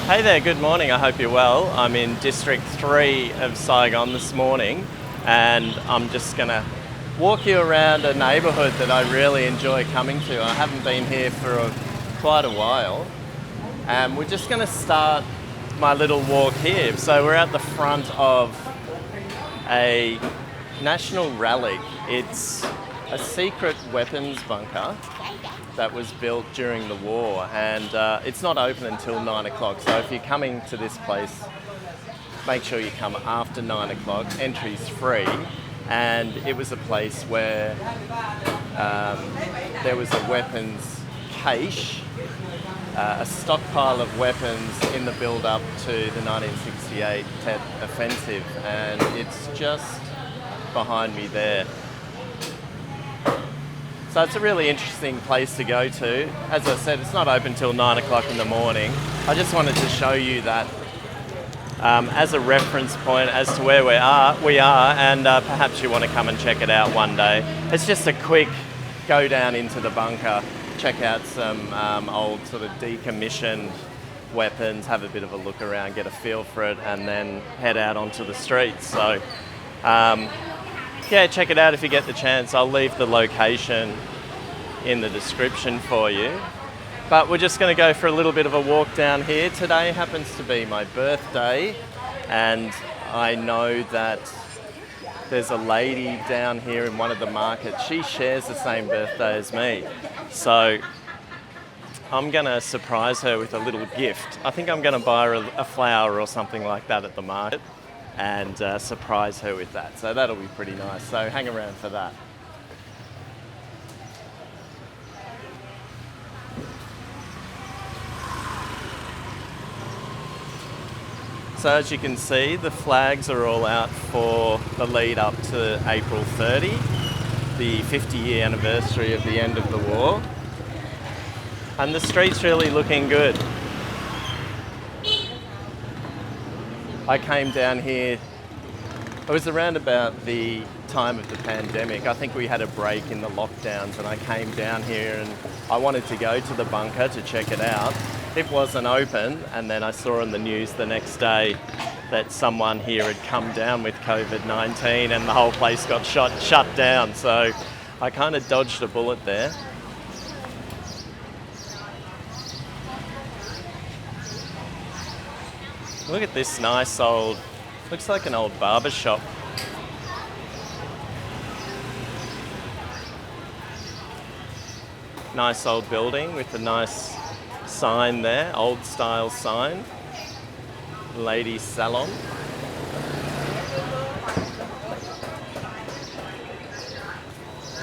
Hey there, good morning. I hope you're well. I'm in District 3 of Saigon this morning, and I'm just going to walk you around a neighbourhood that I really enjoy coming to. I haven't been here for quite a while, and we're just going to start my little walk here. So we're at the front of a national relic. It's a secret weapons bunker that was built during the war, and it's not open until 9 o'clock. So if you're coming to this place, make sure you come after 9 o'clock. Entry's free, and it was a place where there was a weapons cache, a stockpile of weapons in the build-up to the 1968 Tet Offensive, and it's just behind me there. So it's a really interesting place to go to. As I said, it's not open till 9 o'clock in the morning. I just wanted to show you that as a reference point as to where we are, and perhaps you want to come and check it out one day. It's just a quick go down into the bunker, check out some old sort of decommissioned weapons, have a bit of a look around, get a feel for it, and then head out onto the streets. So yeah, check it out if you get the chance. I'll leave the location in the description for you. But we're just going to go for a little bit of a walk down here. Today happens to be my birthday, and I know that there's a lady down here in one of the markets. She shares the same birthday as me. So I'm going to surprise her with a little gift. I think I'm going to buy her a flower or something like that at the market, and surprise her with that. So that'll be pretty nice. So hang around for that. So as you can see, the flags are all out for the lead up to April 30, the 50-year anniversary of the end of the war. And the street's really looking good. I came down here, it was around about the time of the pandemic. I think we had a break in the lockdowns, and I came down here and I wanted to go to the bunker to check it out. It wasn't open, and then I saw on the news the next day that someone here had come down with COVID-19 and the whole place got shut down. So I kind of dodged a bullet there. Look at this nice old, looks like an old barber shop. Nice old building with a nice sign there, old style sign. Ladies salon.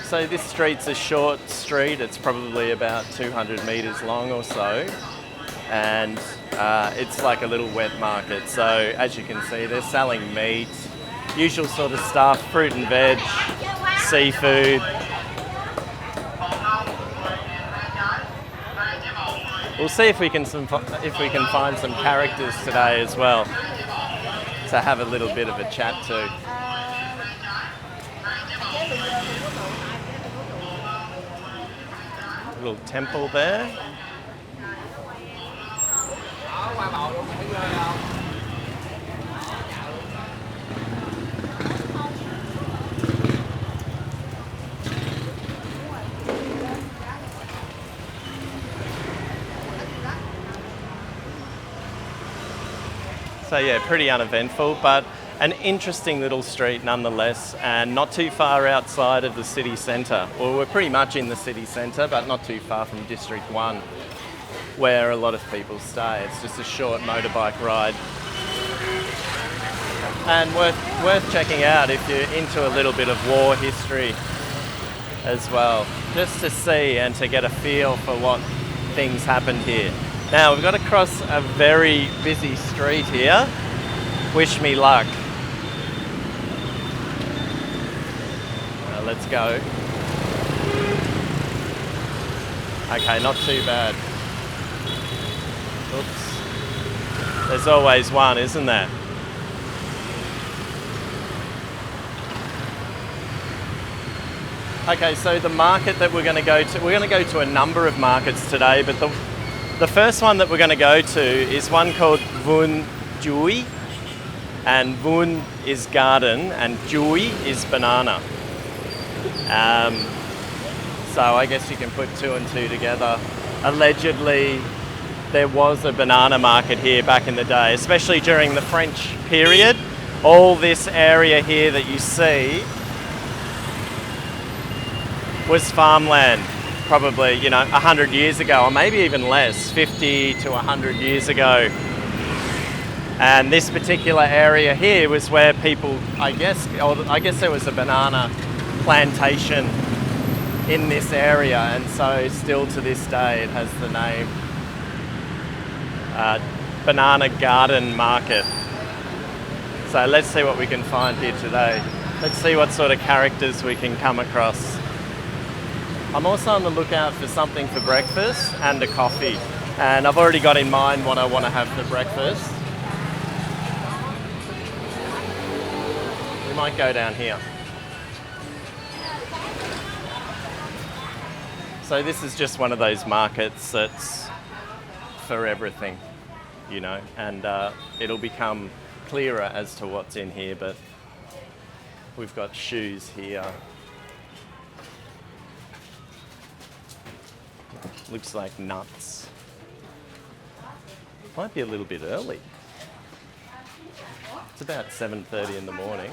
So this street's a short street, it's probably about 200 metres long or so. And it's like a little wet market. So as you can see, they're selling meat, usual sort of stuff, fruit and veg, seafood. We'll see if we can find some characters today as well to have a little bit of a chat to. Little temple there. So yeah, pretty uneventful, but an interesting little street nonetheless, and not too far outside of the city centre. Well, we're pretty much in the city centre, but not too far from District 1, where a lot of people stay. It's just a short motorbike ride. And worth checking out if you're into a little bit of war history as well, just to see and to get a feel for what things happened here. Now we've got to cross a very busy street here. Wish me luck. Let's go. Okay, not too bad. Oops. There's always one, isn't there? Okay, so the market that we're going to go to a number of markets today, but The first one that we're going to go to is one called Vườn Chuối, and Vườn is garden and Chuối is banana. So I guess you can put two and two together. Allegedly, there was a banana market here back in the day, especially during the French period. All this area here that you see was farmland, probably, 100 years ago, or maybe even less, 50 to 100 years ago. And this particular area here was where people, I guess there was a banana plantation in this area, and so still to this day it has the name Banana Garden Market. So let's see what we can find here today. Let's see what sort of characters we can come across. I'm also on the lookout for something for breakfast and a coffee, and I've already got in mind what I want to have for breakfast. We might go down here. So this is just one of those markets that's for everything, and it'll become clearer as to what's in here, but we've got shoes here. Looks like nuts. Might be a little bit early. It's about 7:30 in the morning.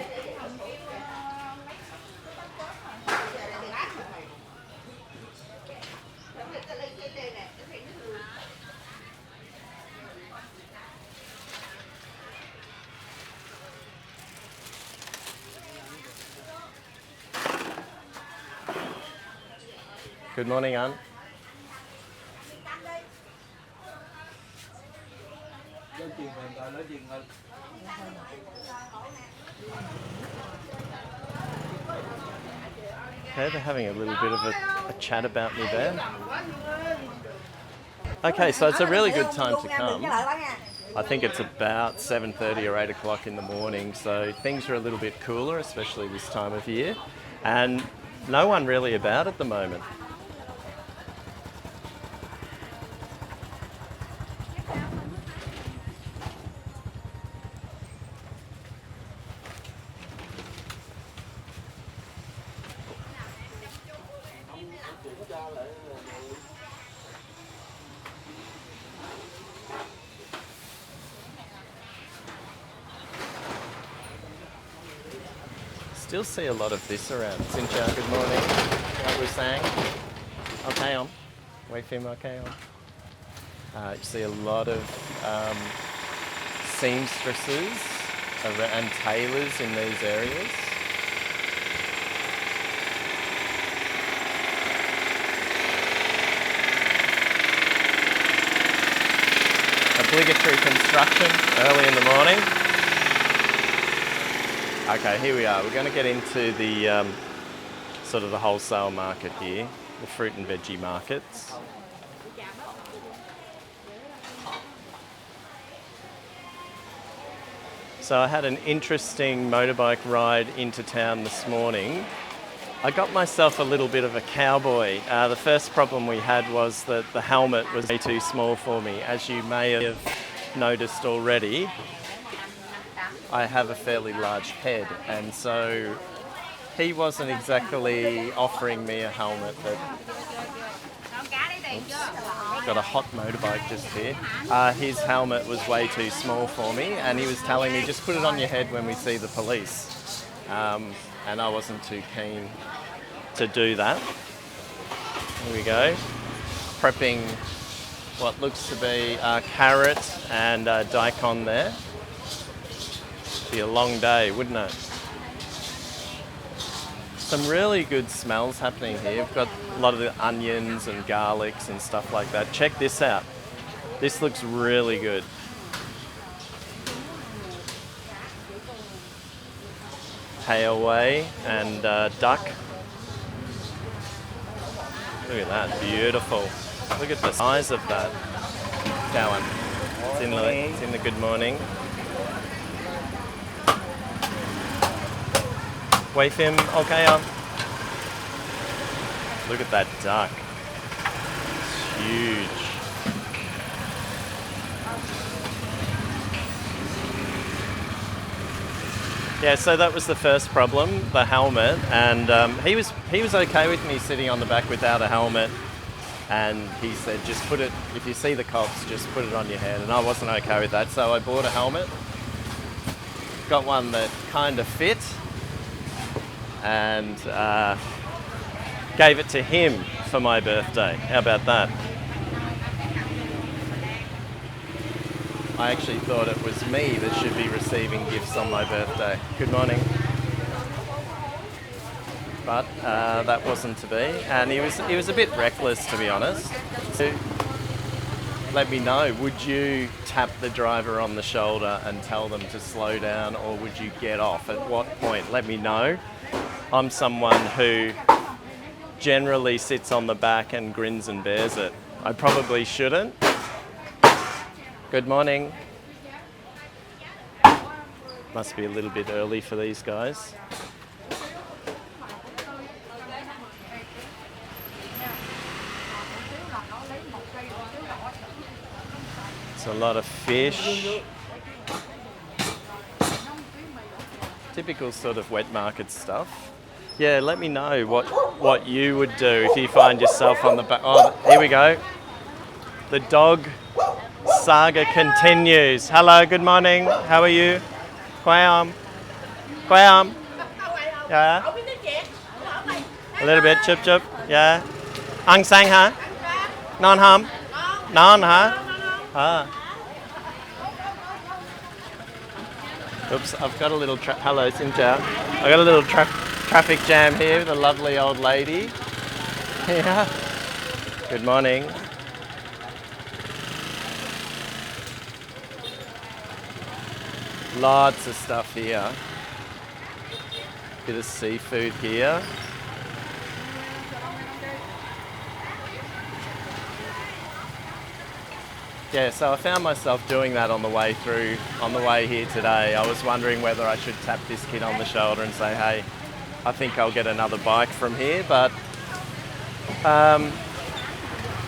Good morning, Aunt. Okay, they're having a little bit of a chat about me there. Okay, so it's a really good time to come. I think it's about 7:30 or 8 o'clock in the morning, so things are a little bit cooler, especially this time of year, and no one really about at the moment. Still see a lot of this around. Cynthia, good morning. Like we're saying, okay on. Wait for him, okay on. You see a lot of seamstresses and tailors in these areas. Obligatory construction early in the morning. Okay, here we are. We're going to get into the sort of the wholesale market here, the fruit and veggie markets. So I had an interesting motorbike ride into town this morning. I got myself a little bit of a Cowboy. The first problem we had was that the helmet was way too small for me. As you may have noticed already, I have a fairly large head, and so he wasn't exactly offering me a helmet that... Oops, got a hot motorbike just here. His helmet was way too small for me, and he was telling me, just put it on your head when we see the police. And I wasn't too keen to do that. Here we go. Prepping what looks to be carrot and daikon there. Be a long day, wouldn't it? Some really good smells happening here. We've got a lot of the onions and garlics and stuff like that. Check this out. This looks really good. Cowboy and duck. Look at that, beautiful. Look at the size of that. That one. It's in the good morning. Wait for him, okay on. Look at that duck. It's huge. Yeah, so that was the first problem, the helmet, and he was okay with me sitting on the back without a helmet, and he said just put it, if you see the cops, just put it on your head, and I wasn't okay with that, so I bought a helmet, got one that kind of fit, and gave it to him for my birthday. How about that? I actually thought it was me that should be receiving gifts on my birthday. Good morning. But that wasn't to be, and he was a bit reckless, to be honest. So let me know, would you tap the driver on the shoulder and tell them to slow down, or would you get off? At what point? Let me know. I'm someone who generally sits on the back and grins and bears it. I probably shouldn't. Good morning. Must be a little bit early for these guys. It's a lot of fish. Typical sort of wet market stuff. Yeah, let me know what you would do if you find yourself on the back. Oh, here we go. The dog saga continues. Hello, good morning. How are you? Khỏe không? Khỏe không? Yeah. A little bit, chụp chụp. Yeah. Ăn sang hả? Non không? Non hả? Oops, I've got a little hello, xin chào. I've got a little traffic jam here with a lovely old lady. Yeah. Good morning. Lots of stuff here. Bit of seafood here. Yeah, so I found myself doing that on the way here today. I was wondering whether I should tap this kid on the shoulder and say, hey, I think I'll get another bike from here, but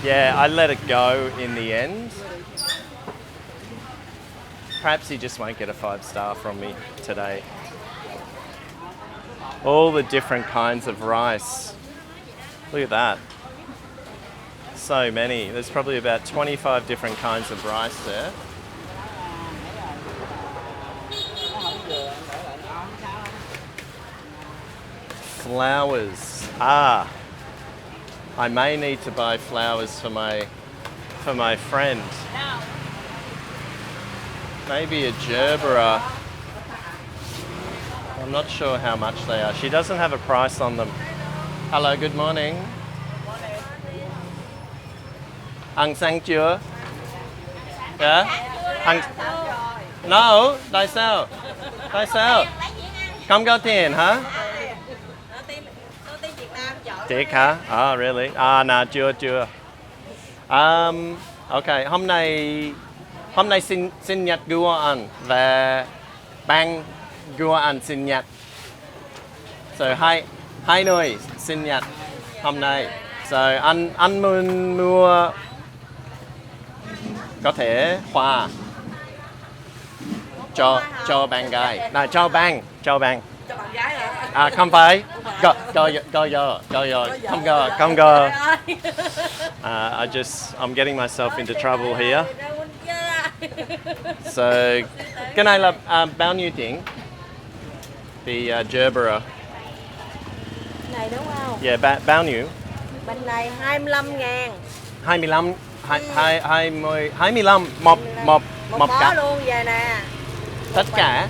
yeah, I let it go in the end. Perhaps he just won't get a 5-star from me today. All the different kinds of rice. Look at that. So many. There's probably about 25 different kinds of rice there. Flowers. I may need to buy flowers for my friend. Maybe a gerbera. I'm not sure how much they are. She doesn't have a price on them. Hello, good morning. Ăn sang chưa? Yeah? Ăn... No, tại sao? Tại sao? Không có tiền hả? Thiệt hả? Oh, really? Nè, chưa. Okay, hôm nay sinh nhật của anh và bạn của anh sinh nhật. So hai người sinh nhật hôm nay. So anh muốn mua có thể hoa cho bạn gái. Này cho bạn. Cho bạn gái. Không phải. Go. Không go. I'm getting myself into trouble here. So, cái này là bao nhiêu tiền? The gerbera. Này đúng không? Yeah, bao nhiêu? Bên này 25.000. 25 một bó cặp luôn về nè. tất cả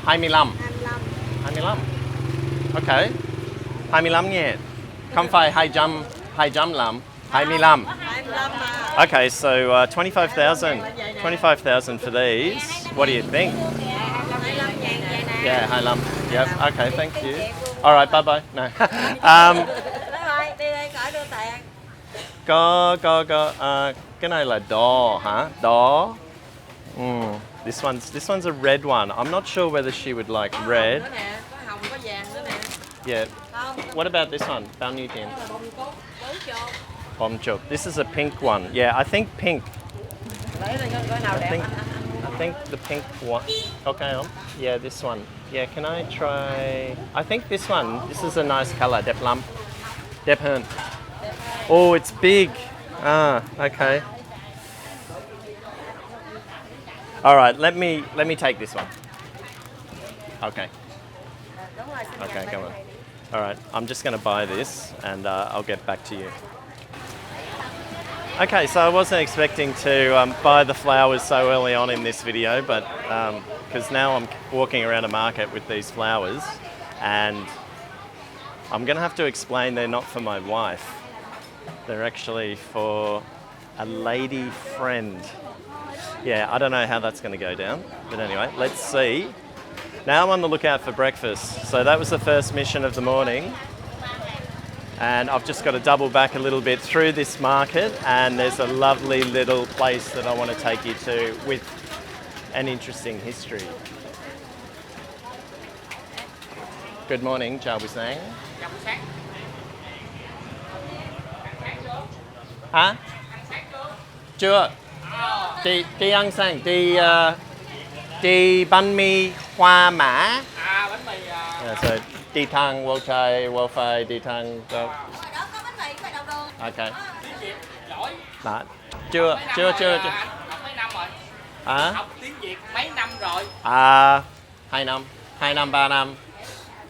25. Ok, 25 ngàn. Không phải 200 25. Okay, so 25,000 for these. What do you think? Yeah, 25. Yep. Okay, thank you. All right, bye bye. No. Có cái này là đỏ hả? Đỏ. This one's a red one. I'm not sure whether she would like red. Yeah. What about this one? Bao nhiêu tiền? Bom chụp. This is a pink one. Yeah, I think pink. I think the pink one. Okay, yeah, this one. Yeah, can I try? I think this one. This is a nice color. Đẹp lắm. Đẹp hơn. Oh, it's big. Ah, okay. All right, let me take this one. Okay. Okay, come on. All right, I'm just going to buy this and I'll get back to you. Okay, so I wasn't expecting to buy the flowers so early on in this video, but because now I'm walking around a market with these flowers and I'm going to have to explain they're not for my wife. They're actually for a lady friend. Yeah, I don't know how that's going to go down, but anyway, let's see. Now I'm on the lookout for breakfast. So that was the first mission of the morning. And I've just got to double back a little bit through this market, and there's a lovely little place that I want to take you to with an interesting history. Good morning, chào buổi sáng. Hả? Chưa. Đi ăn sáng, đi Bánh Mì Hòa Mã. Bánh mì. Yeah, so đi thang vô chai vô phai đi thang. Đó có bánh mì, phải đậu đường. Okay. Tiếng Việt giỏi. Đó. Chưa. Học mấy năm rồi? Hả? Học tiếng Việt mấy năm rồi? 2 năm, 3 năm.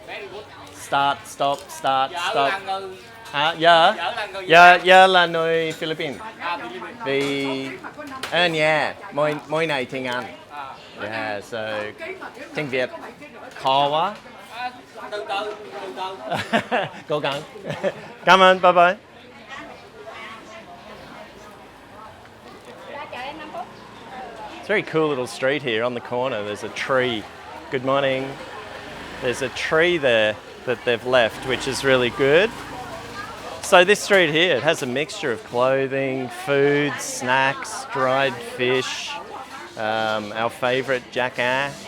Very good. Start, stop, start, Vợ stop. là người. Hả? Giờ? Vợ là người. Giờ là người Philippines. Philippines. Vì yeah, mỗi ngày tiếng Anh. Yeah, so tiếng Việt khó quá. Từ từ. Cố gắng. Cảm ơn, bye bye. It's a very cool little street here. On the corner there's a tree. Good morning. There's a tree there that they've left, which is really good. So this street here, it has a mixture of clothing, food, snacks, dried fish, our favourite jackass,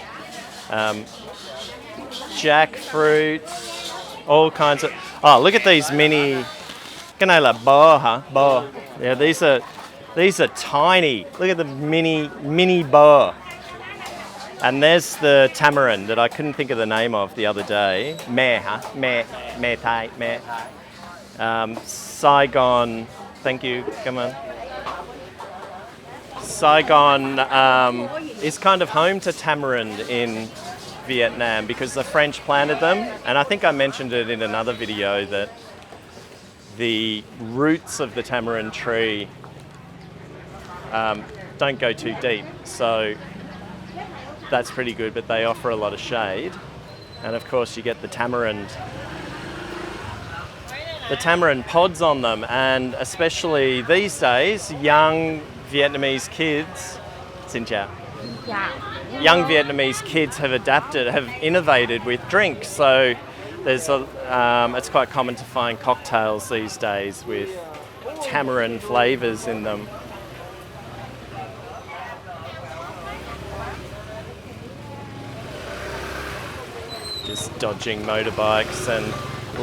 jackfruit, all kinds of... Oh, look at these mini... Cái này là bò hả? Bò. Yeah, these are tiny. Look at the mini bò. And there's the tamarind that I couldn't think of the name of the other day. Me, huh? Me Thai, me. Saigon, thank you, come on. Saigon is kind of home to tamarind in Vietnam because the French planted them, and I think I mentioned it in another video that the roots of the tamarind tree don't go too deep, so that's pretty good, but they offer a lot of shade. And of course you get the tamarind pods on them, and especially these days, young Vietnamese kids, xin chào. Young Vietnamese kids have innovated with drinks. So there's it's quite common to find cocktails these days with tamarind flavours in them. Just dodging motorbikes and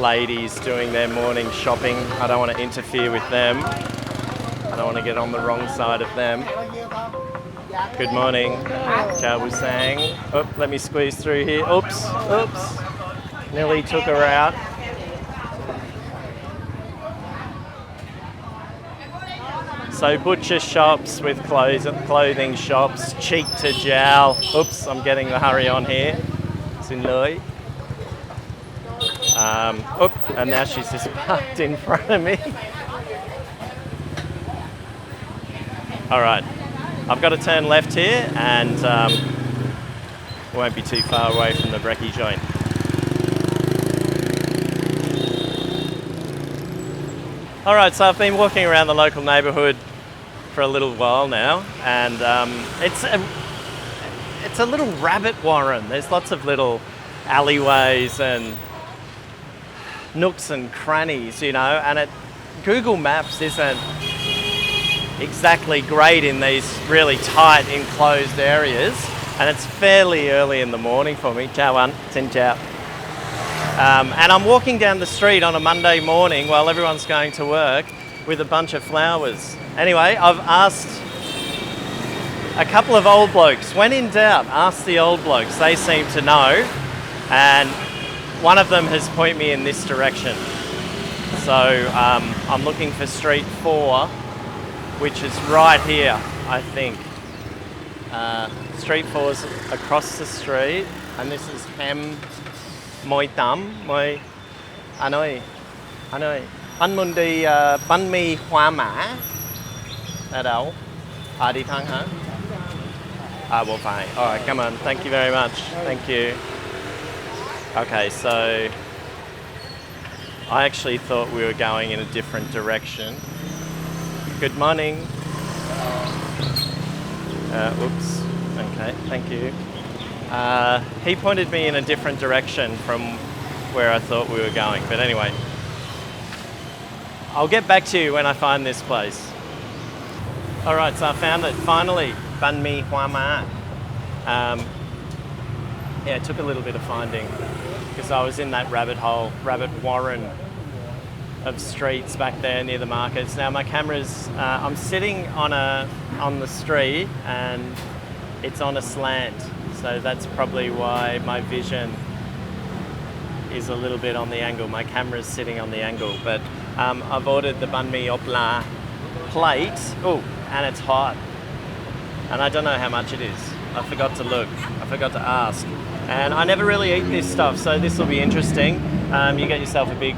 ladies doing their morning shopping. I don't want to interfere with them. I don't want to get on the wrong side of them. Good morning. Chào buổi sáng. Oh, let me squeeze through here. Oops. Nearly took her out. So butcher shops with clothing shops, cheek to jowl. Oops, I'm getting the hurry on here. Xin lỗi. And now she's just parked in front of me. All right, I've got to turn left here and won't be too far away from the breaky joint. All right, so I've been walking around the local neighbourhood for a little while now, and it's a little rabbit warren. There's lots of little alleyways and nooks and crannies, you know, and Google Maps isn't exactly great in these really tight enclosed areas, and it's fairly early in the morning for me. Chào anh, xin chào. And I'm walking down the street on a Monday morning while everyone's going to work with a bunch of flowers. Anyway, I've asked a couple of old blokes. When in doubt, ask the old blokes. They seem to know. And one of them has pointed me in this direction. So I'm looking for Street 4, which is right here, I think. Street 4's across the street, and this is Ham Moi Tam, Moi Hanoi. Anh muốn đi Bánh Mì Hòa Mã. Ở đâu? Đi thẳng hả? Well, fine. All right, come on. Thank you very much. Thank you. Okay, so I actually thought we were going in a different direction. Good morning. Oops. Okay, thank you. He pointed me in a different direction from where I thought we were going. But anyway, I'll get back to you when I find this place. All right, so I found it finally. Bánh Mì Hòa Mã. Yeah, it took a little bit of finding because I was in that rabbit warren of streets back there near the markets. Now my camera's, I'm sitting on the street and it's on a slant, so that's probably why my vision is a little bit on the angle. My camera's sitting on the angle, but I've ordered the banh mi opla plate. Oh, and it's hot, and I don't know how much it is. I forgot to look. I forgot to ask, and I never really eat this stuff, so this will be interesting. You get yourself a big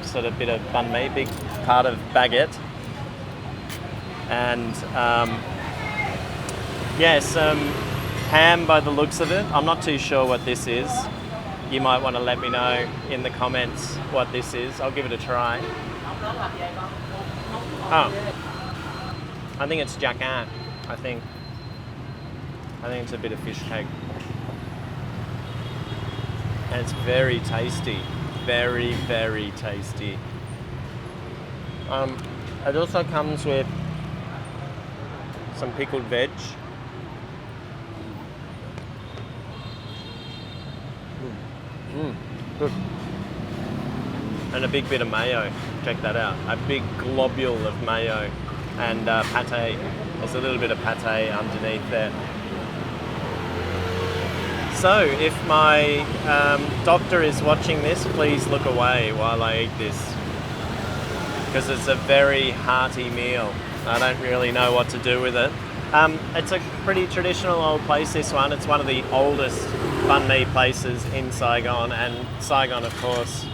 sort of bit of banh mi, big part of baguette, and yeah, some ham by the looks of it. I'm not too sure what this is. You might want to let me know in the comments what this is. I'll give it a try. Oh, I think it's jacquard. I think it's a bit of fish cake. And it's very tasty. Very, very tasty. It also comes with some pickled veg. Good. And a big bit of mayo. Check that out. A big globule of mayo and pate. There's a little bit of pate underneath there. So if my doctor is watching this, please look away while I eat this, because it's a very hearty meal. I don't really know what to do with it. It's a pretty traditional old place, this one. It's one of the oldest banh mi places in Saigon, and Saigon, of course,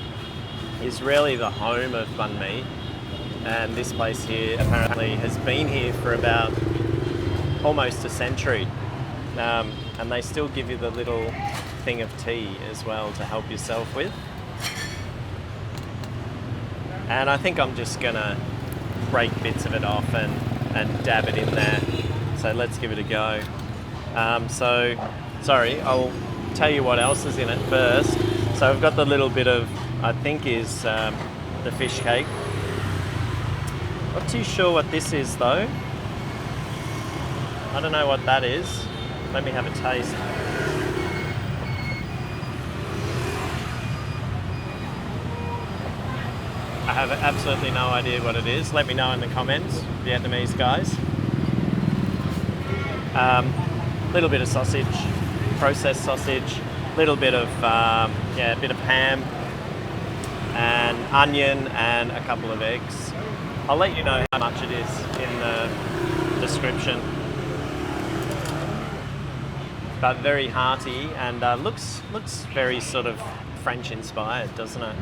is really the home of banh mi. And this place here apparently has been here for about almost a century. And they still give you the little thing of tea as well to help yourself with. And I think I'm just gonna break bits of it off and dab it in there. So let's give it a go. Sorry, I'll tell you what else is in it first. So I've got the little bit of, I think is the fish cake. Not too sure what this is though. I don't know what that is. Let me have a taste. I have absolutely no idea what it is. Let me know in the comments, Vietnamese guys. Little bit of sausage, processed sausage, little bit of a bit of ham and onion and a couple of eggs. I'll let you know how much it is in the description. But very hearty and looks very sort of French inspired, doesn't it?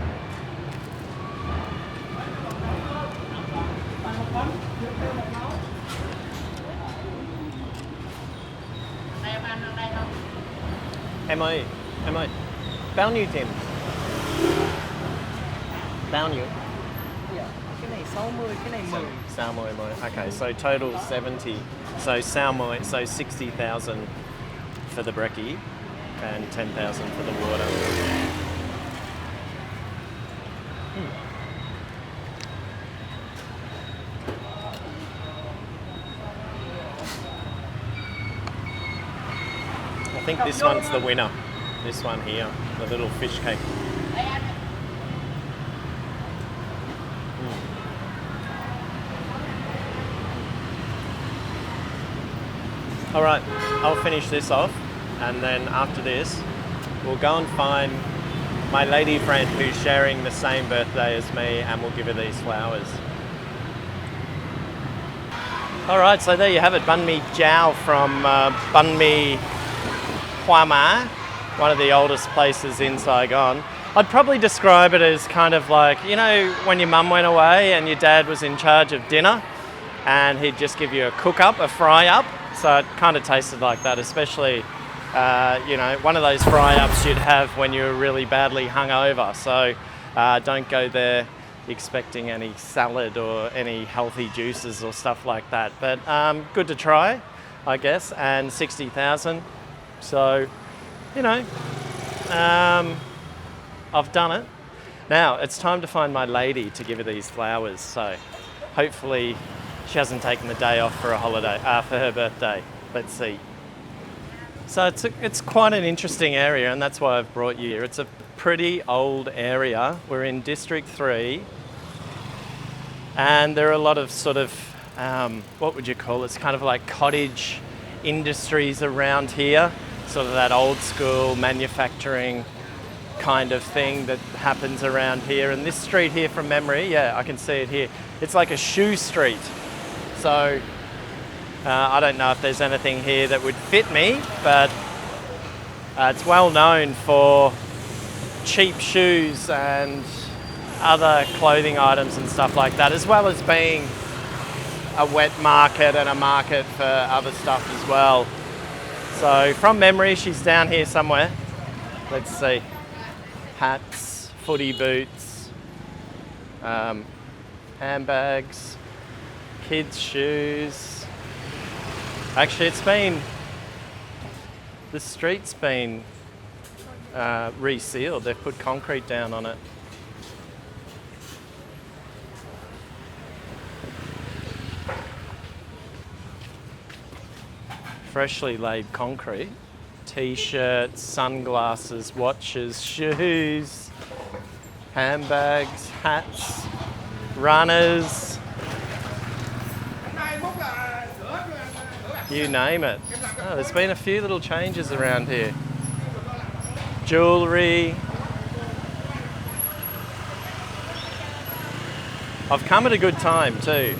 Em ơi, bao nhiêu tiền? Bao nhiêu? Cái này 60, cái này 10. Sao mười. Okay, so total 70. So sao mười, so 60,000 for the breaky and 10,000 for the water. I think this one's the winner. This one here, the little fish cake. All right, I'll finish this off, and then after this, we'll go and find my lady friend who's sharing the same birthday as me, and we'll give her these flowers. All right, so there you have it, Banh Mi Jiao from Bánh Mì Hòa Mã, one of the oldest places in Saigon. I'd probably describe it as kind of like, you know, when your mum went away and your dad was in charge of dinner and he'd just give you a cook up, a fry up. So it kind of tasted like that, especially, you know, one of those fry ups you'd have when you were really badly hungover. So don't go there expecting any salad or any healthy juices or stuff like that. But good to try, I guess, and 60,000. So, you know, I've done it. Now it's time to find my lady to give her these flowers. So hopefully she hasn't taken the day off for a holiday, for her birthday. Let's see. So it's quite an interesting area, and that's why I've brought you here. It's a pretty old area. We're in District 3, and there are a lot of sort of, what would you call it? It's kind of like cottage industries around here, sort of that old school manufacturing kind of thing that happens around here. And this street here from memory, yeah, I can see it here. It's like a shoe street. So I don't know if there's anything here that would fit me, but it's well known for cheap shoes and other clothing items and stuff like that, as well as being a wet market and a market for other stuff as well. So from memory, she's down here somewhere. Let's see. Hats, footy boots, handbags, kids' shoes. Actually, the street's been resealed. They've put concrete down on it. Freshly laid concrete. T-shirts, sunglasses, watches, shoes, handbags, hats, runners, you name it. Oh, there's been a few little changes around here. Jewellery. I've come at a good time too.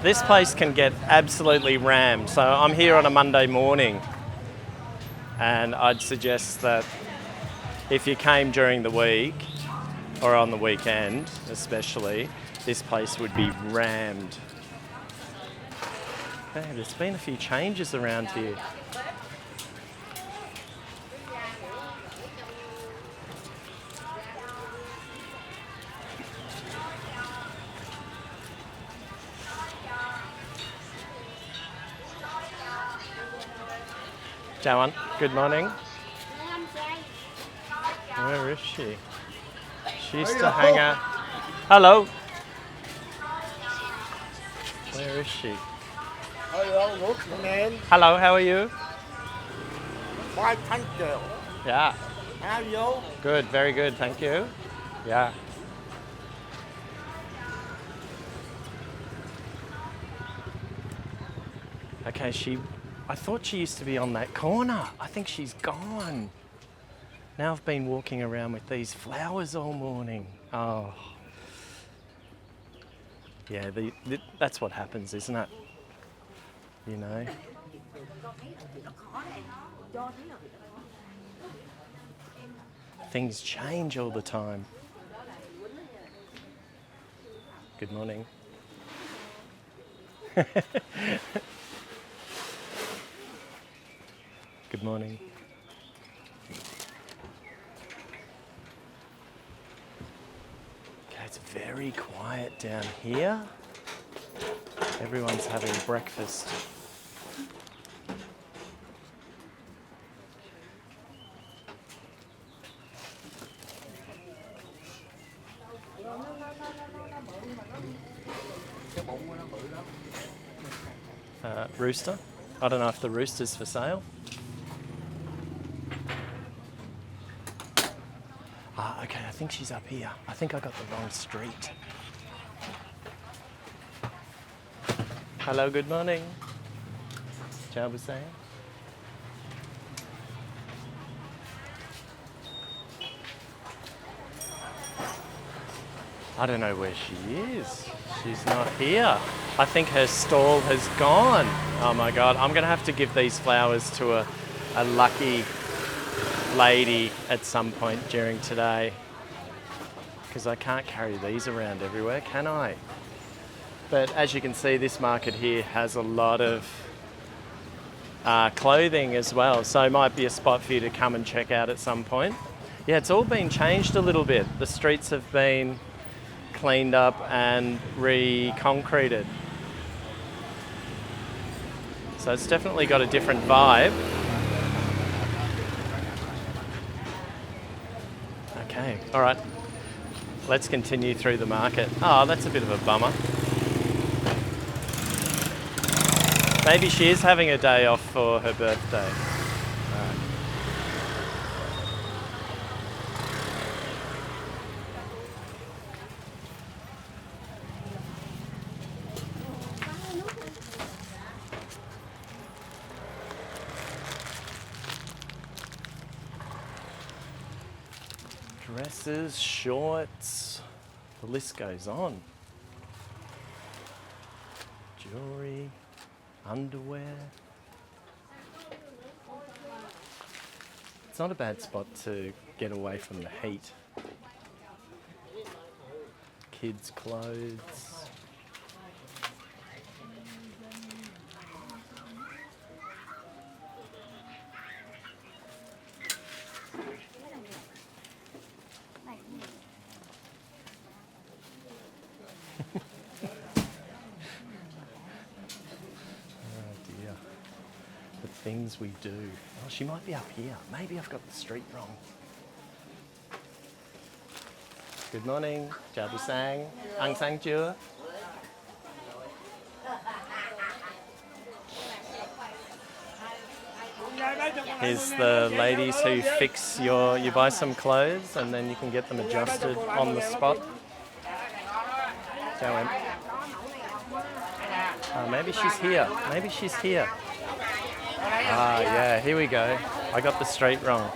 This place can get absolutely rammed. So I'm here on a Monday morning, and I'd suggest that if you came during the week or on the weekend especially, this place would be rammed. Okay, there's been a few changes around here. Joanne, good morning. Where is she? She used to hang out. Hello. Where is she? Hello, good man. Hello, how are you? Fine, thank you. Yeah. How are you? Good, very good, thank you. Yeah. Okay, I thought she used to be on that corner. I think she's gone. Now I've been walking around with these flowers all morning. Oh. Yeah, that's what happens, isn't it? You know? Things change all the time. Good morning. Good morning. Okay, it's very quiet down here. Everyone's having breakfast. Rooster. I don't know if the rooster's for sale. Okay, I think she's up here. I think I got the wrong street. Hello, good morning. Chào buổi sáng. I don't know where she is. She's not here. I think her stall has gone. Oh my God, I'm gonna have to give these flowers to a lucky lady at some point during today, because I can't carry these around everywhere, can I? But as you can see, this market here has a lot of clothing as well, so it might be a spot for you to come and check out at some point. Yeah, it's all been changed a little bit. The streets have been cleaned up and re-concreted. So it's definitely got a different vibe. Okay, all right. Let's continue through the market. Oh, that's a bit of a bummer. Maybe she is having a day off for her birthday. Dresses, shorts, the list goes on. Jewelry, underwear. It's not a bad spot to get away from the heat. Kids' clothes. Things we do. Oh, she might be up here. Maybe I've got the street wrong. Good morning. Chào buổi sáng. Ăn sáng chưa? Here's the ladies who fix you buy some clothes and then you can get them adjusted on the spot. Chào em. Maybe she's here. Maybe she's here. Ah, yeah, here we go. I got the street wrong.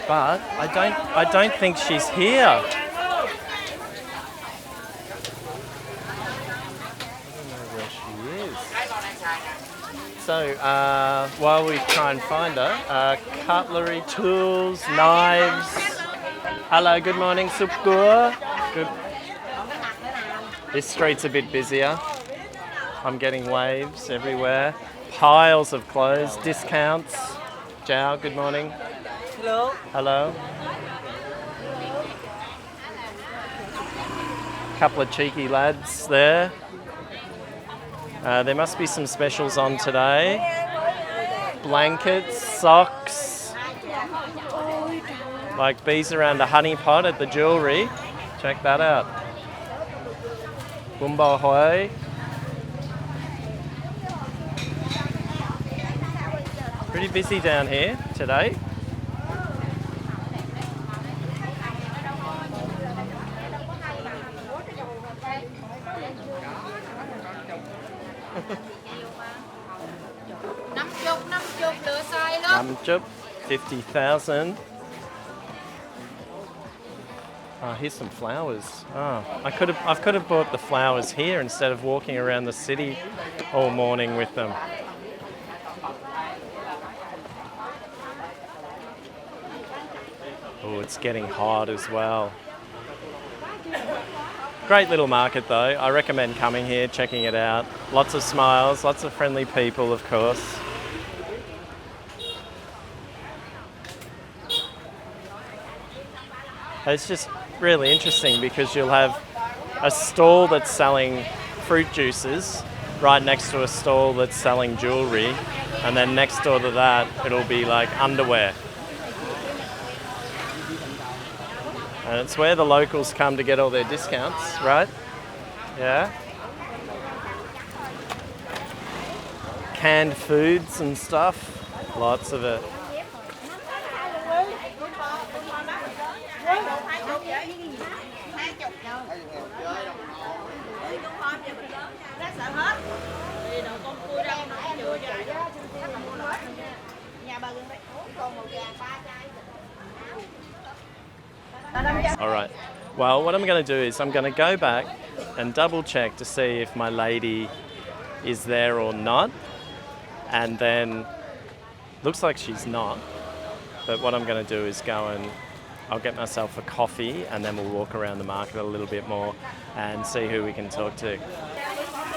But I don't think she's here. I don't know where she is. So, while we try and find her, cutlery, tools, knives. Hello, good morning, Supgur. Good. This street's a bit busier. I'm getting waves everywhere. Piles of clothes, discounts. Ciao, good morning. Hello. Hello. Couple of cheeky lads there. There must be some specials on today. Blankets, socks. Like bees around a honey pot at the jewellery. Check that out. Bumbo Hoi. Pretty busy down here today. Namchup, 50,000. Oh, here's some flowers. Oh, I could have bought the flowers here instead of walking around the city all morning with them. Oh, it's getting hot as well. Great little market though. I recommend coming here, checking it out. Lots of smiles, lots of friendly people, of course. It's just really interesting because you'll have a stall that's selling fruit juices right next to a stall that's selling jewellery, and then next door to that it'll be like underwear. And it's where the locals come to get all their discounts, right? Yeah. Canned foods and stuff, lots of it. All right. Well, what I'm going to do is I'm going to go back and double check to see if my lady is there or not. And then, looks like she's not. But what I'm going to do is go and I'll get myself a coffee and then we'll walk around the market a little bit more and see who we can talk to.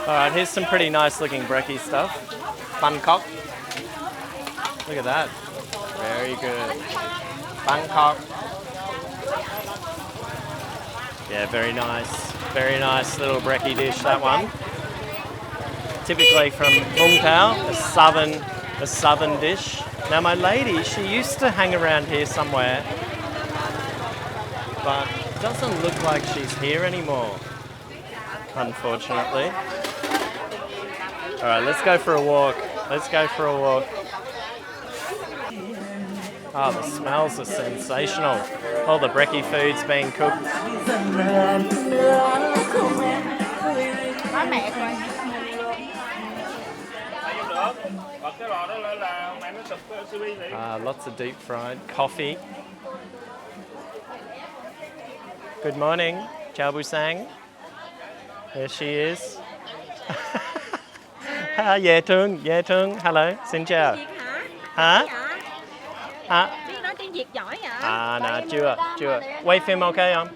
All right, here's some pretty nice looking breaky stuff. Bangkok. Look at that. Very good. Bangkok. Yeah, very nice. Very nice little breaky dish, that one. Typically from Vung Tao, a southern dish. Now my lady, she used to hang around here somewhere, but it doesn't look like she's here anymore, unfortunately. All right, let's go for a walk. Let's go for a walk. Oh, the smells are sensational. All the breaky food's being cooked. Lots of deep fried coffee. Good morning, Chào buổi sáng. There she is. Dễ thương. Hello, xin chào. Hả? Hả? Biết nói tiếng Việt giỏi hả? Nè, chưa. Quay phim ok không?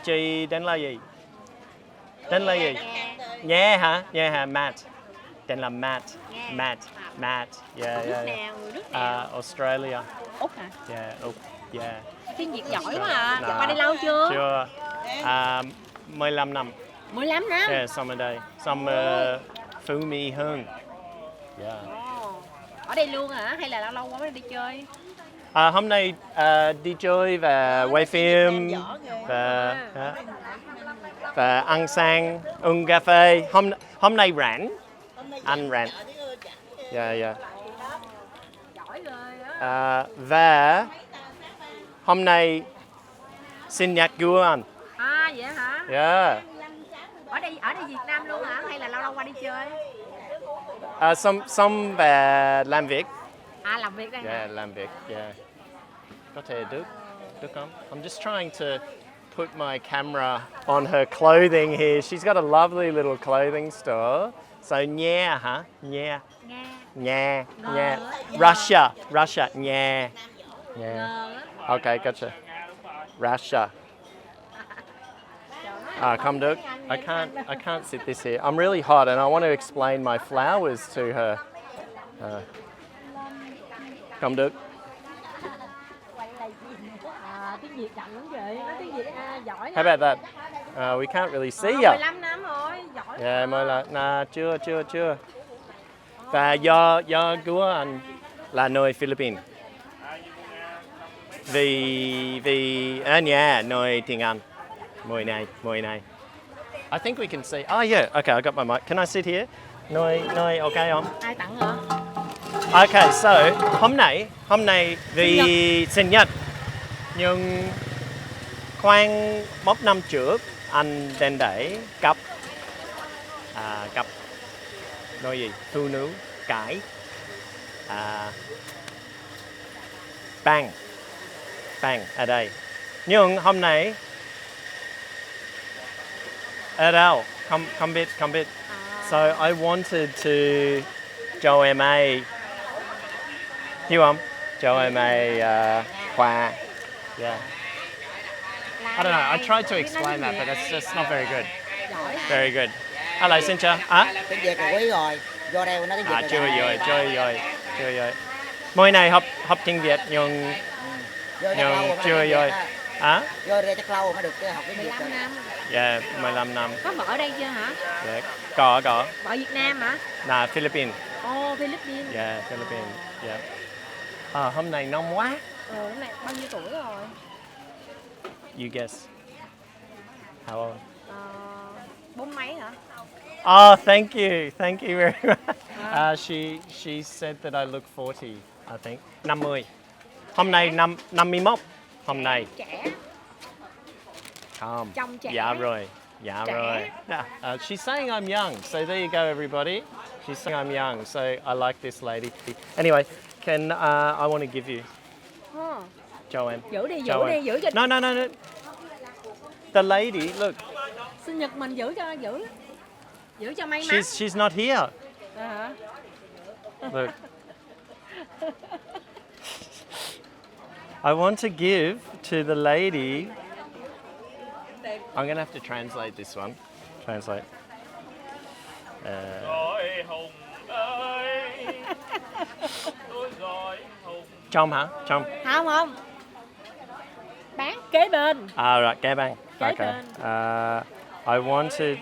Chị tên là gì? Nhé hả? Matt. Tên là Matt. Yeah. Nước nào? Australia. Úc hả? Yeah, Úc. Yeah. Tiếng Việt giỏi quá à. Qua đây lâu chưa? Chưa. 15 năm. 15 năm? Yeah, xong ở đây. Xong Phú Mỹ Hưng. Yeah. Ở đây luôn hả? Hay là lâu lâu quá mới đi chơi? Hôm nay đi chơi và quay phim và ăn sang uống cà phê. Hôm nay rảnh. Anh rảnh. Yeah. Giỏi rồi á. Và hôm nay sinh nhật của anh. Vậy hả? Yeah. Ở đây Việt Nam luôn hả? Hay là lâu lâu qua đi chơi? Xong và làm việc. Làm việc đây hả? Yeah, làm việc. Yeah. Có thể được không? I'm just trying to put my camera on her clothing here. She's got a lovely little clothing store. So nha hả? Nha. Russia. Nha. Okay, gotcha. Russia. Come Duke. I can't sit this here. I'm really hot and I want to explain my flowers to her. Come Duke. Tiếng Việt chậm lắm chị. Nói tiếng Việt giỏi. How about that? We can't really see you. 15 năm rồi, giỏi. Yeah, mới là chưa. Và do của anh là nơi Philippines. Vì ở nhà nơi tiếng Anh. Mùi này. I think we can see. Oh yeah, okay, I got my mic. Can I sit here? Nơi okay không? Ai tặng hả? Okay, so hôm nay vì sinh nhật. Nhưng khoảng một năm trước anh đến để cấp nói gì? Phụ nữ cải Banh ở đây. Nhưng hôm nay ở đâu? Không biết. So I wanted to cho em ấy hiểu không? Cho em ấy quà. Yeah. I don't know. I tried to explain that, but it's just not very good. Very good. Hello, xin chào. Tiếng Việt là quý rồi. Vô đây nói tiếng Việt. Chưa rồi. Mỗi ngày học tiếng Việt nhưng chưa rồi. Vô đây chắc lâu mới được học tiếng Việt. 15 năm. Yeah, 15 năm. Có vợ ở đây chưa hả? Yeah. Có. Vợ Việt Nam hả? Là Philippines. Philippines. Yeah, Philippines. Yeah. Hôm nay nóng quá. Hôm nay bao nhiêu tuổi rồi? You guess. How old? 40 mấy hả? Oh, thank you very much. She said that I look 40, I think. 50. Hôm nay 51. Hôm nay. Trẻ. Không. Trông trẻ. Dạ rồi. She's saying I'm young, so there you go, everybody. She's saying I'm young, so I like this lady. Anyway, I want to give you. cho em. Giữ đi, Cho giữ em. đi, giữ cho No, no, no, no. The lady, look. sinh nhật mình giữ cho may mắn. She's not here. Hả? Look. I want to give to the lady. I'm gonna have to translate this one. Translate. Trong hả? Trong. Không. Bán kế bên. Ah, right, kế bên. Kế Okay. bên. I wanted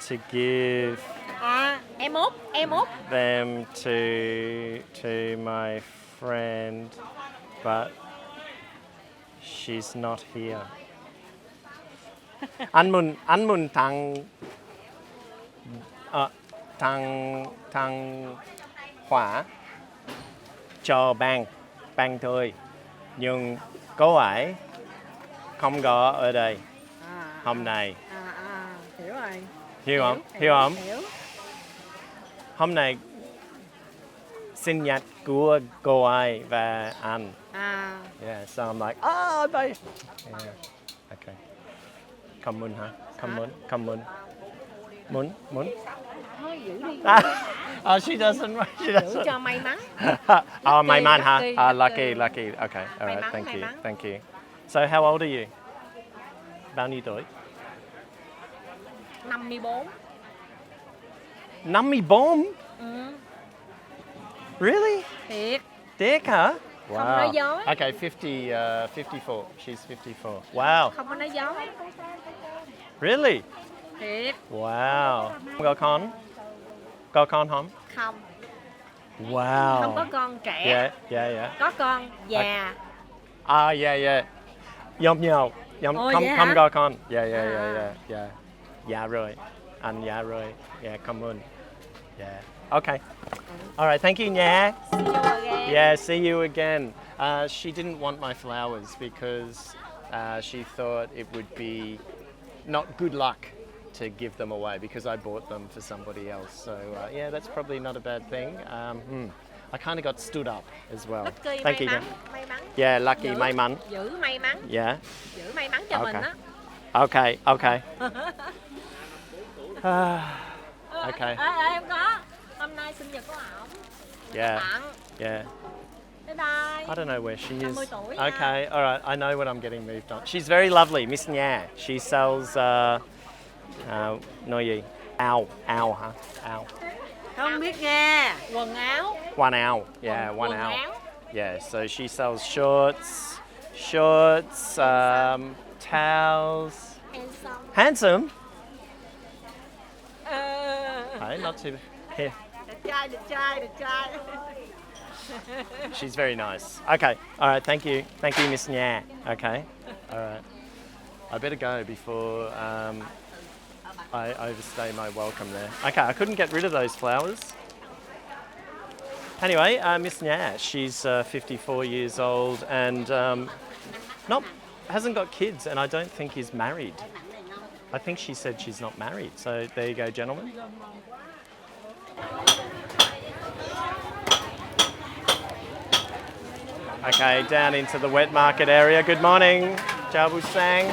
to give Em út. them to my friend, but she's not here. Anh muốn thằng Hòa cho Banh thôi, nhưng cô ấy không có ở đây hôm nay. Hiểu rồi. Hiểu không? Hiểu không? Hiểu. Hôm nay sinh nhật của cô ấy và anh. Yeah, so I'm like, they. Yeah, okay. Come on hả? Come on. Muốn. Thôi giữ đi. She doesn't. Giữ cho may mắn. May mắn hả? Lucky. Lucky. Okay, all right, May mắn. thank you. So how old are you? Bao nhiêu tuổi? 54. 54? Really? Thiệt. Thiệt hả? Không nói dối. Okay, 54. She's 54. Wow. Không có nói dối. Really? Thiệt. Wow. Có con? Có con không? Không. Wow. Không có con trẻ. Yeah. Có con già. Yeah. Giống nhau. Ồ, Không vậy hả? có con. Yeah. Dạ rồi. Anh dạ rồi. Yeah, come on. Yeah. Okay. All right, thank you nha. See you again. Yeah, see you again. She didn't want my flowers because she thought it would be not good luck to give them away because I bought them for somebody else. So yeah, that's probably not a bad thing. I kind of got stood up as well. Lucky, Thank you. may mắn. Yeah, lucky, may mắn. Giữ may mắn. Yeah. Giữ may mắn cho mình á. Okay. Okay. Em có. Hôm nay sinh nhật của ổng. Yeah. Tặng. Yeah. Bye bye. I don't know where she is. 50 tuổi nha. Okay, all right. I know what I'm getting moved on. She's very lovely, Miss Nha. She sells nói gì? Áo hả? Áo. Không biết nghe. Quần áo. One owl. Yeah, one Quần owl. áo. Yeah, so she sells shorts, towels. Handsome? Hey, not too. Here. Đẹp trai. She's very nice. Okay, all right, thank you. Thank you, Miss Nha. Okay, all right. I better go before I overstay my welcome there. Okay, I couldn't get rid of those flowers. Anyway, Miss Nha, she's 54 years old and hasn't got kids, and I don't think is married. I think she said she's not married. So there you go, gentlemen. Okay, down into the wet market area. Good morning, Chào buổi sáng.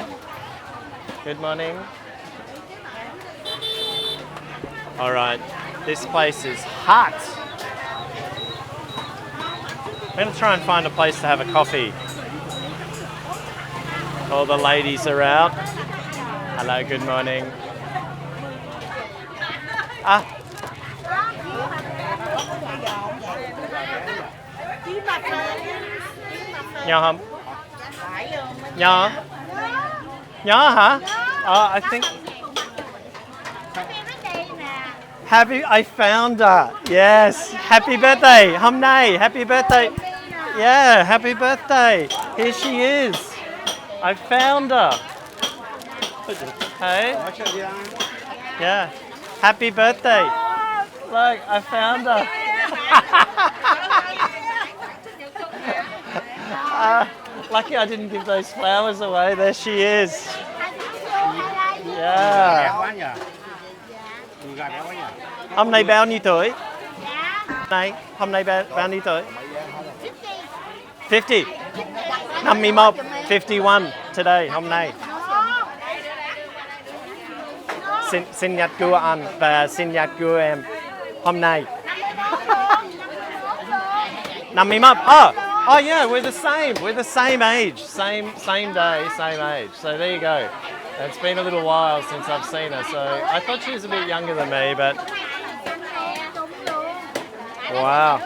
Good morning. All right, this place is hot. I'm going to try and find a place to have a coffee. All the ladies are out. Hello, good morning. Nhỏ không? Nhỏ hả? I think. I found her. Yes. Happy birthday. Hôm nay. Happy birthday. Yeah, happy birthday. Here she is. I found her. Hey. Yeah. Happy birthday. Look, I found her. Lucky I didn't give those flowers away. There she is. Yeah. Hôm nay bao nhiêu tuổi? Hôm nay bao nhiêu tuổi? 50. 51. 51 today, hôm nay. Sinh nhật của anh và sinh nhật của em hôm nay. 51. Oh yeah, we're the same. We're the same age. Same day, same age. So there you go. It's been a little while since I've seen her. So I thought she was a bit younger than me, but wow.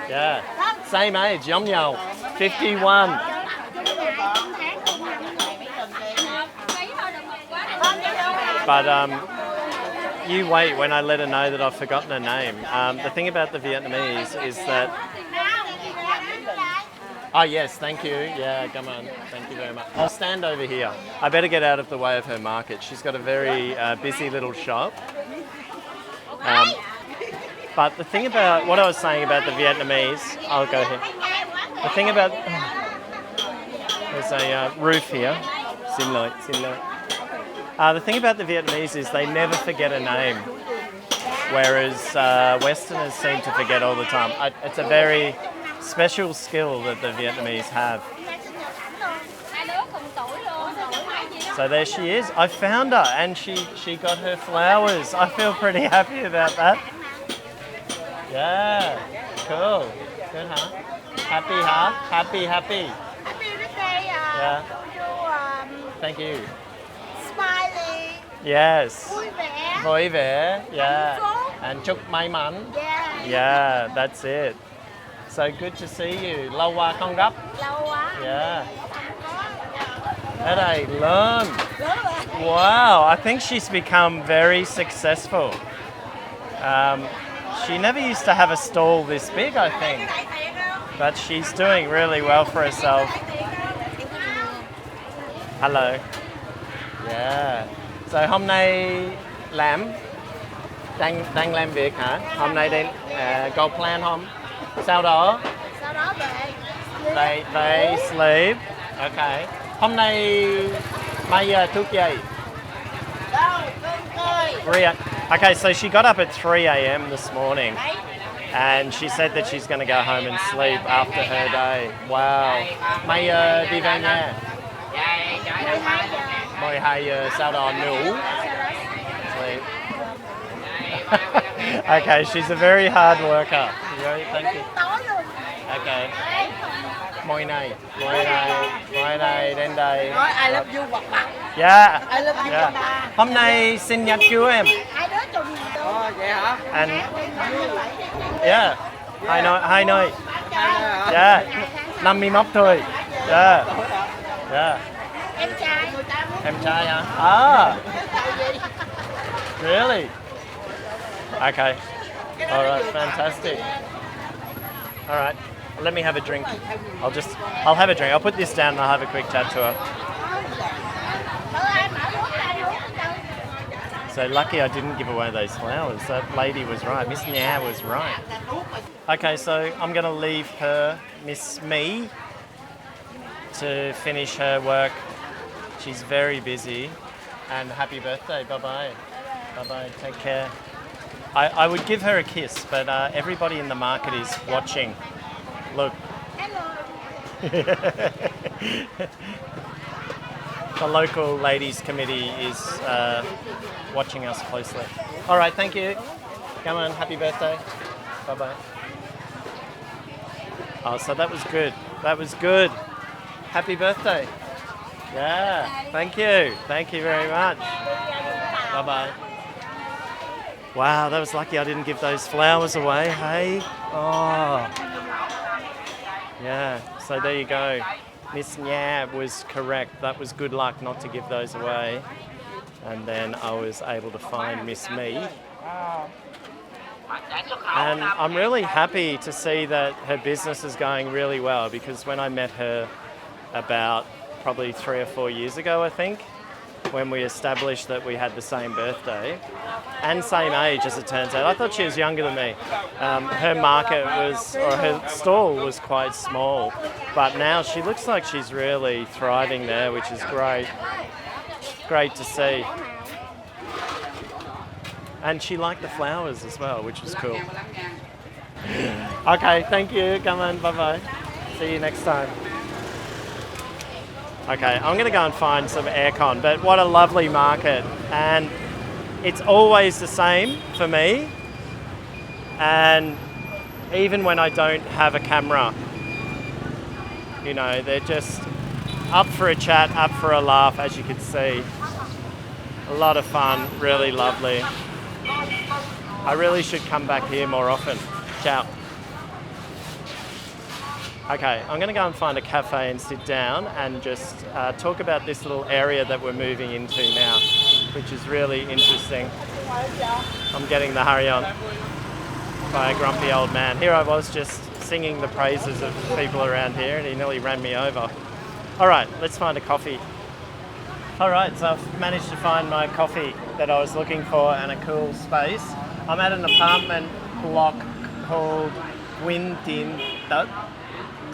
Yeah. Same age, giống nhau. 51. But you wait when I let her know that I've forgotten her name. The thing about the Vietnamese is that... Oh yes, thank you. Yeah, come on. Thank you very much. I'll stand over here. I better get out of the way of her market. She's got a very busy little shop. But the thing about what I was saying about the Vietnamese... I'll go here. The thing about... There's a roof here. Xin lỗi, xin lỗi. The thing about the Vietnamese is they never forget a name, whereas Westerners seem to forget all the time. It's a very special skill that the Vietnamese have. So there she is. I found her and she got her flowers. I feel pretty happy about that. Yeah, cool. Good, huh? Happy, huh? Happy. Happy birthday. Yeah. Thank you. Smiley. Yes. Vui vẻ. Vui vẻ. Yeah. And chúc may mắn. Yeah. Yeah, that's it. So good to see you. Lâu quá không gặp. Lâu quá. Yeah. Ở đây lớn. Wow, I think she's become very successful. She never used to have a stall this big, I think. But she's doing really well for herself. Hello. Yeah. So hôm nay đang làm việc hả? Hôm nay đi go plan không? Sau đó về sleep. Okay. Hôm nay mấy giờ thức dậy? Okay, so she got up at 3 a.m. this morning and she said that she's going to go home and sleep after her day. Wow. Mấy giờ đi về nhà? 12 giờ sau đó ngủ. Sleep. Okay, she's a very hard worker. Thank you. Okay. Mỗi ngày đến đây. Nói I love you hoặc bạn. Yeah. I love you Yeah. Hôm nay sinh nhật của em. Hai đứa trùng Vậy hả? And yeah. Hai nơi. Yeah. 51 thôi. Yeah. Yeah. Em trai hả? Ah. Really? Okay. All right. Fantastic. All right. Let me have a drink. I'll have a drink. I'll put this down and I'll have a quick chat to her. So lucky I didn't give away those flowers. That lady was right. Miss Nha was right. Okay, so I'm going to leave her, Miss Me, to finish her work. She's very busy. And happy birthday. Bye-bye. Bye-bye. Take care. I would give her a kiss, but everybody in the market is watching. Look. The local ladies committee is watching us closely. All right, thank you. Come on, happy birthday. Bye-bye. Oh, so that was good. That was good. Happy birthday. Yeah, thank you. Thank you very much. Bye-bye. Wow, that was lucky I didn't give those flowers away, hey? Oh. Yeah, so there you go. Miss Nha was correct. That was good luck not to give those away. And then I was able to find Miss Me. And I'm really happy to see that her business is going really well, because when I met her about probably 3 or 4 years ago, I think, when we established that we had the same birthday and same age, as it turns out. I thought she was younger than me. Her market was, or her stall was quite small, but now she looks like she's really thriving there, which is great. Great to see. And she liked the flowers as well, which was cool. Okay, thank you. Come on, bye-bye. See you next time. Okay, I'm going to go and find some aircon, but what a lovely market. And it's always the same for me. And even when I don't have a camera, you know, they're just up for a chat, up for a laugh, as you can see. A lot of fun, really lovely. I really should come back here more often. Ciao. Okay, I'm going to go and find a cafe and sit down and just talk about this little area that we're moving into now, which is really interesting. I'm getting the hurry on by a grumpy old man. Here I was just singing the praises of people around here and he nearly ran me over. All right, let's find a coffee. All right, so I've managed to find my coffee that I was looking for and a cool space. I'm at an apartment block called Vườn.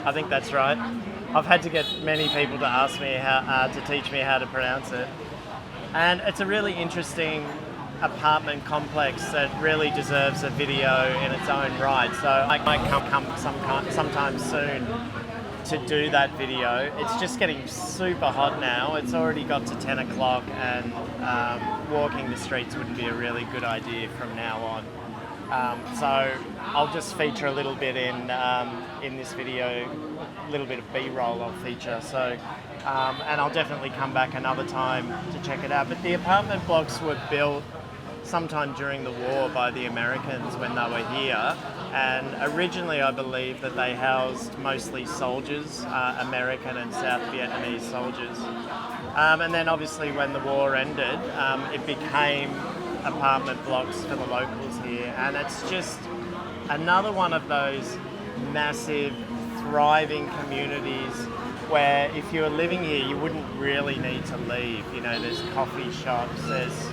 I think that's right. I've had to get many people to ask me to teach me how to pronounce it. And it's a really interesting apartment complex that really deserves a video in its own right. So I might come sometime soon to do that video. It's just getting super hot now. It's already got to 10 o'clock and walking the streets wouldn't be a really good idea from now on. So I'll just feature a little bit in this video, a little bit of B-roll I'll feature. So, and I'll definitely come back another time to check it out. But the apartment blocks were built sometime during the war by the Americans when they were here. And originally I believe that they housed mostly soldiers, American and South Vietnamese soldiers. And then obviously when the war ended, it became apartment blocks for the locals here, and it's just another one of those massive thriving communities where if you were living here you wouldn't really need to leave. You know, there's coffee shops, there's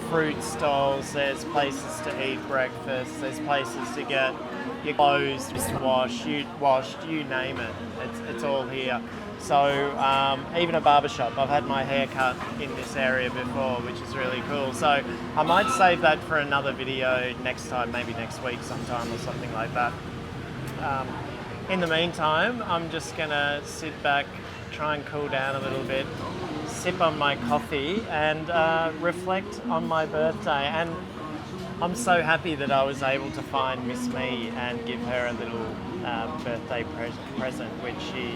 fruit stalls, there's places to eat breakfast, there's places to get your clothes washed, you name it, it's all here. So even a barbershop, I've had my hair cut in this area before, which is really cool. So I might save that for another video next time, maybe next week sometime or something like that. In the meantime, I'm just gonna sit back, try and cool down a little bit, sip on my coffee and reflect on my birthday. And I'm so happy that I was able to find Miss Me and give her a little birthday present, which she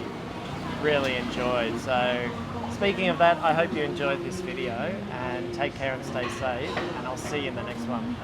really enjoyed. So speaking of that, I hope you enjoyed this video and take care and stay safe, and I'll see you in the next one.